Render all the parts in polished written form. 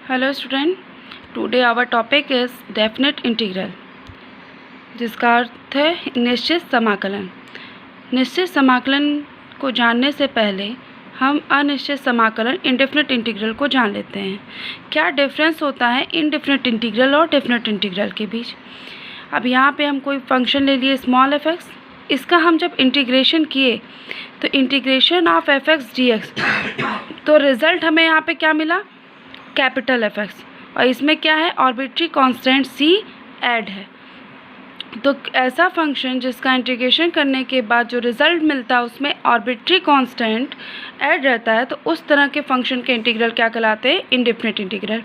Hello student, today our topic is definite integral, जिसका अर्थ है निश्चित समाकलन। निश्चित समाकलन को जानने से पहले हम अनिश्चित समाकलन इंडेफिनिट इंटीग्रल को जान लेते हैं। क्या डिफरेंस होता है इंडेफिनिट इंटीग्रल और डेफिनेट इंटीग्रल के बीच। अब यहाँ पे हम कोई फंक्शन ले लिए स्मॉल एफ एक्स, इसका हम जब इंटीग्रेशन किए तो integration of F x d x, तो रिज़ल्ट हमें यहाँ पे क्या मिला, कैपिटल एफ एक्स, और इसमें क्या है, आर्बिट्री कांस्टेंट सी ऐड है। तो ऐसा फंक्शन जिसका इंटीग्रेशन करने के बाद जो रिज़ल्ट मिलता है उसमें आर्बिट्री कांस्टेंट ऐड रहता है, तो उस तरह के फंक्शन के इंटीग्रल क्या कहलाते हैं, इंडेफिनिट इंटीग्रल।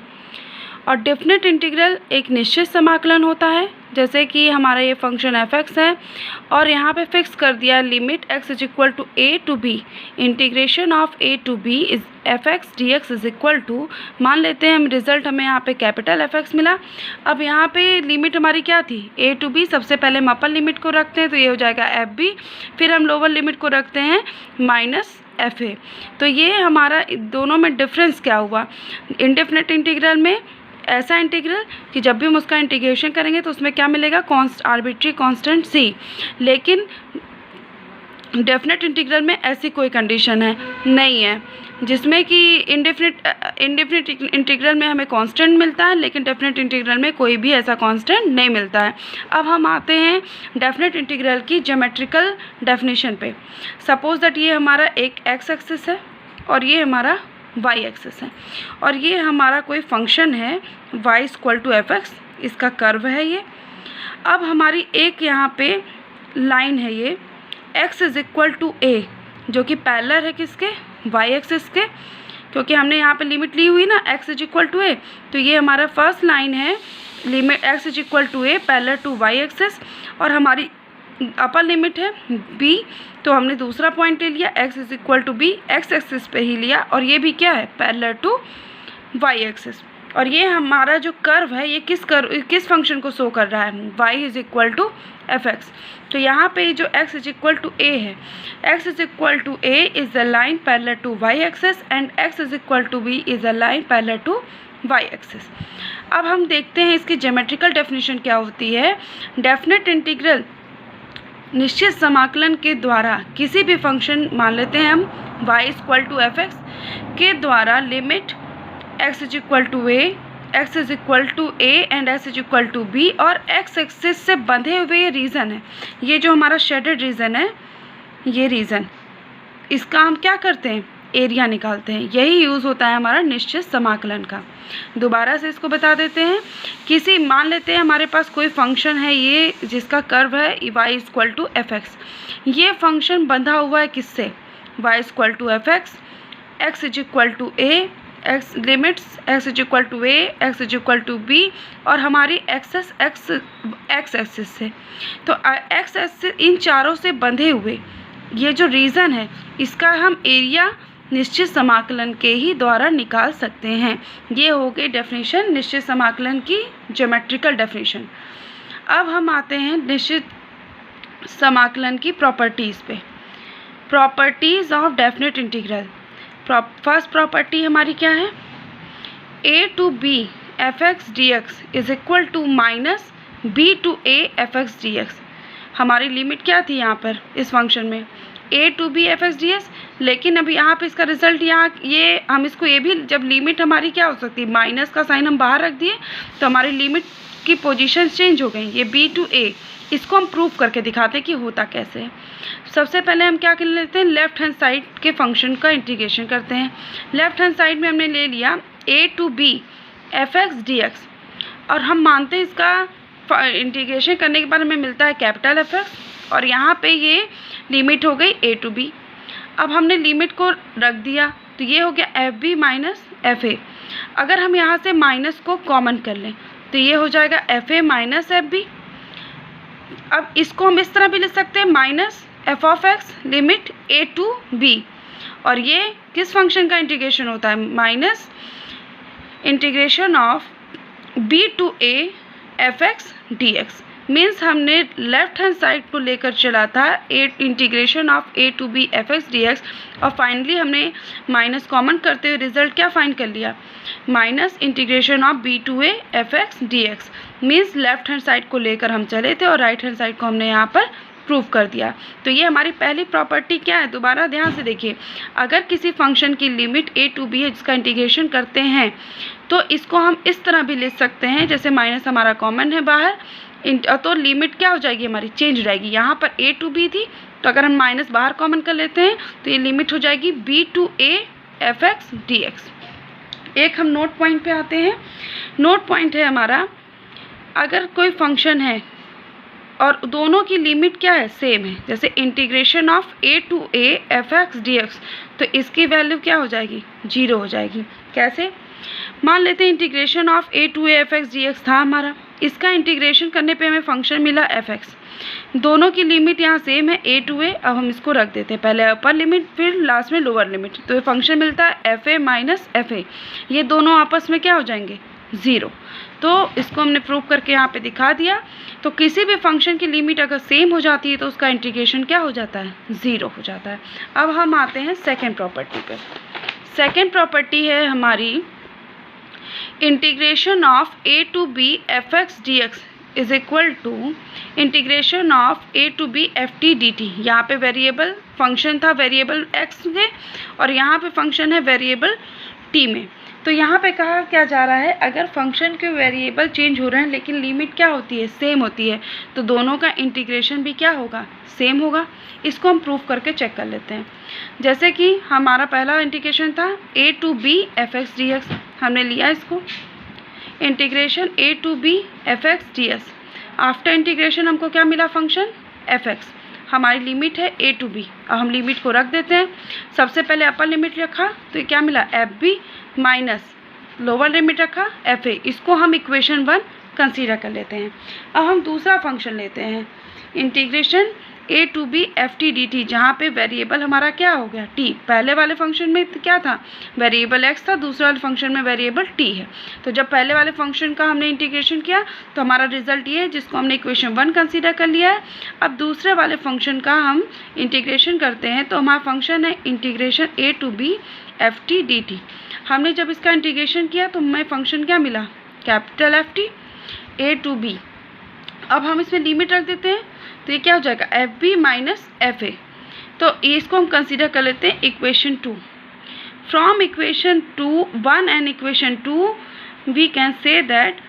और डेफिनेट इंटीग्रल एक निश्चित समाकलन होता है, जैसे कि हमारा ये फंक्शन एफ एक्स है और यहाँ पे फिक्स कर दिया limit x is equal to a to b, integration of a to b is f x d x is equal to, मान लेते हैं हम रिज़ल्ट हमें यहाँ पे कैपिटल एफ एक्स मिला। अब यहाँ पे लिमिट हमारी क्या थी, ए टू बी, सबसे पहले हम अपर लिमिट को रखते हैं तो ये हो जाएगा एफ बी, फिर हम लोअर लिमिट को रखते हैं माइनस एफ ए। तो ये हमारा दोनों में डिफरेंस क्या हुआ, इंडेफिनिट इंटीग्रल में ऐसा इंटीग्रल कि जब भी हम उसका इंटीग्रेशन करेंगे तो उसमें क्या मिलेगा, आर्बिट्री कांस्टेंट सी। लेकिन डेफिनेट इंटीग्रल में ऐसी कोई कंडीशन है नहीं है, जिसमें कि इंडेफिनिट इंटीग्रल में हमें कांस्टेंट मिलता है लेकिन डेफिनेट इंटीग्रल में कोई भी ऐसा कांस्टेंट नहीं मिलता है। अब हम आते हैं डेफिनेट इंटीग्रल की ज्योमेट्रिकल डेफिनेशन पे। सपोज दैट ये हमारा एक एक्स एक्सिस है और ये हमारा वाई एक्सिस है, और ये हमारा कोई फंक्शन है y equal to f x, इसका कर्व है ये। अब हमारी एक यहाँ पे लाइन है ये एक्स इज इक्वल टू ए, जो कि पैरेलल है किसके, वाई एक्सिस के, क्योंकि हमने यहाँ पे लिमिट ली हुई ना x is equal to a, तो ये हमारा फर्स्ट लाइन है limit x is equal to a parallel to y axis, और हमारी अपर लिमिट है बी, तो हमने दूसरा पॉइंट ले लिया x is equal to b, x axis पे ही लिया, और ये भी क्या है, पैरेलल टू वाई एक्सिस। और ये हमारा जो कर्व है ये किस फंक्शन को शो कर रहा है, y is equal to f x. तो यहाँ पे जो x is equal to a है, x is equal to a is the line parallel to y axis and x is equal to b is the line parallel to y axis. अब हम देखते हैं इसकी ज्योमेट्रिकल डेफिनेशन क्या होती है। Definite integral निश्चित समाकलन के द्वारा किसी भी फंक्शन, मान लेते हैं हम y equal to f x के द्वारा limit x is equal to a, x is equal to a and x is equal to b, और x एक्सिस से बंधे हुए रीजन है, ये जो हमारा शेडेड रीजन है, ये रीजन, इसका हम क्या करते हैं, एरिया निकालते हैं। यही यूज़ होता है हमारा निश्चित समाकलन का। दोबारा से इसको बता देते हैं, मान लेते हैं हमारे पास कोई फंक्शन है ये जिसका कर्व है y equal to f x, ये फंक्शन बंधा हुआ है किससे, y equal to f x, x is equal to a, x limits x is equal to a, x is equal to b, और हमारी एक्सेस एक्स एक्सिस से। तो x axis इन चारों से बंधे हुए ये जो रीज़न है, इसका हम एरिया निश्चित समाकलन के ही द्वारा निकाल सकते हैं। ये हो गई डेफिनेशन निश्चित समाकलन की ज्योमेट्रिकल डेफिनेशन। अब हम आते हैं निश्चित समाकलन की प्रॉपर्टीज़ पे। Properties of definite integral. First property हमारी क्या है, a to b f x d x is equal to minus b to a f x d x. हमारी लिमिट क्या थी यहाँ पर इस फंक्शन में, a to b f x d x, लेकिन अब यहाँ पे इसका रिजल्ट, यहाँ ये हम इसको ये भी, जब लिमिट हमारी क्या हो सकती है, माइनस का साइन हम बाहर रख दिए तो हमारी लिमिट की पोजीशन चेंज हो गई, ये बी टू ए। इसको हम प्रूव करके दिखाते हैं कि होता कैसे है। सबसे पहले हम क्या कर लेते हैं, लेफ्ट हैंड साइड के फंक्शन का इंटीग्रेशन करते हैं। लेफ्ट हैंड साइड में हमने ले लिया a to b f x d x, और हम मानते हैं इसका इंटीग्रेशन करने के बाद हमें मिलता है कैपिटल एफ एक्स, और यहाँ पे ये लिमिट हो गई ए टू बी। अब हमने लिमिट को रख दिया तो ये हो गया f b minus f a. अगर हम यहाँ से माइनस को कॉमन कर लें तो ये हो जाएगा f a minus f b. अब इसको हम इस तरह भी लिख सकते हैं, minus f of x limit a to b, और ये किस फंक्शन का इंटीग्रेशन होता है, minus integration of b to a f x d x. Means हमने लेफ्ट हैंड साइड को लेकर चला था integration of a to b fx dx, और फाइनली हमने माइनस कॉमन करते हुए रिजल्ट क्या फाइंड कर लिया, minus integration of b to a fx dx। Means left hand side को लेकर हम चले थे और राइट हैंड साइड को हमने यहाँ पर प्रूव कर दिया। तो ये हमारी पहली प्रॉपर्टी क्या है, दोबारा ध्यान से देखिए, अगर किसी फंक्शन की लिमिट a टू b है जिसका इंटीग्रेशन करते हैं तो इसको हम इस तरह भी लिख सकते हैं, जैसे माइनस हमारा कॉमन है बाहर, तो लिमिट क्या हो जाएगी हमारी, चेंज हो जाएगी। यहाँ पर a टू b थी, तो अगर हम माइनस बाहर कॉमन कर लेते हैं तो ये लिमिट हो जाएगी b to a fx dx। एक हम नोट पॉइंट पे आते हैं। नोट पॉइंट है हमारा, अगर कोई फंक्शन है और दोनों की लिमिट क्या है, सेम है, जैसे integration of a to a fx dx, तो इसकी वैल्यू क्या हो जाएगी, 0 हो जाएगी। कैसे, मान लेते हैं integration of a to a fx dx था हमारा, इसका इंटीग्रेशन करने पे हमें फंक्शन मिला fx, दोनों की लिमिट यहाँ सेम है a टू a। अब हम इसको रख देते हैं, पहले अपर लिमिट फिर लास्ट में लोअर लिमिट, तो ये फंक्शन मिलता है fa माइनस fa, ये दोनों आपस में क्या हो जाएंगे, 0। तो इसको हमने प्रूव करके यहाँ पे दिखा दिया। तो किसी भी फंक्शन की लिमिट अगर सेम हो जाती है तो उसका इंटीग्रेशन क्या हो जाता है, 0 हो जाता है। अब हम आते हैं सेकेंड प्रॉपर्टी पे। सेकेंड प्रॉपर्टी है हमारी integration of a to b fx dx is equal to integration of a to b ft dt। यहाँ पे वेरिएबल फंक्शन था वेरिएबल x में और यहाँ पे फंक्शन है वेरिएबल t में। तो यहाँ पे कहा क्या जा रहा है, अगर फंक्शन के वेरिएबल चेंज हो रहे हैं लेकिन लिमिट क्या होती है, सेम होती है, तो दोनों का इंटीग्रेशन भी क्या होगा, सेम होगा। इसको हम प्रूफ करके चेक कर लेते हैं। जैसे कि हमारा पहला इंटीग्रेशन था a to b fx dx, हमने लिया इसको integration a to b fx dx। After integration हमको क्या मिला, फंक्शन fx, हमारी लिमिट है a टू b। अब हम लिमिट को रख देते हैं, सबसे पहले अपर लिमिट रखा तो ये क्या मिला, fb माइनस लोअर लिमिट रखा fa। इसको हम इक्वेशन 1 कंसीडर कर लेते हैं। अब हम दूसरा फंक्शन लेते हैं integration a to b ft dt, जहाँ पे वेरिएबल हमारा क्या हो गया, t। पहले वाले फंक्शन में क्या था, वेरिएबल x था, दूसरे वाले फंक्शन में वेरिएबल t है। तो जब पहले वाले फंक्शन का हमने इंटीग्रेशन किया तो हमारा रिजल्ट ये है, जिसको हमने इक्वेशन 1 कंसीडर कर लिया है। अब दूसरे वाले फंक्शन का हम इंटीग्रेशन करते हैं तो हमारा फंक्शन है integration a to b ft dt। हमने जब इसका इंटीग्रेशन किया तो हमें फंक्शन क्या मिला, capital ft a to b। अब हम इसमें लिमिट रख देते हैं तो ये क्या हो जाएगा, fb माइनस fa। तो इसको हम कंसीडर कर लेते हैं equation 2। From equation 1 and equation 2 we can say that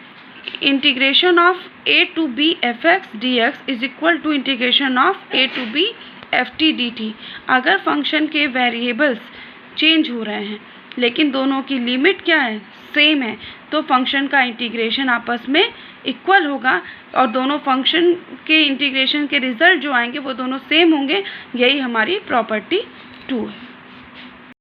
integration of a to b fx dx is equal to integration of a to b ft dt। अगर फंक्शन के variables change हो रहे हैं लेकिन दोनों की लिमिट क्या है, सेम है, तो फंक्शन का इंटीग्रेशन आपस में इक्वल होगा और दोनों फंक्शन के इंटीग्रेशन के रिजल्ट जो आएंगे वो दोनों सेम होंगे। यही हमारी प्रॉपर्टी 2 है।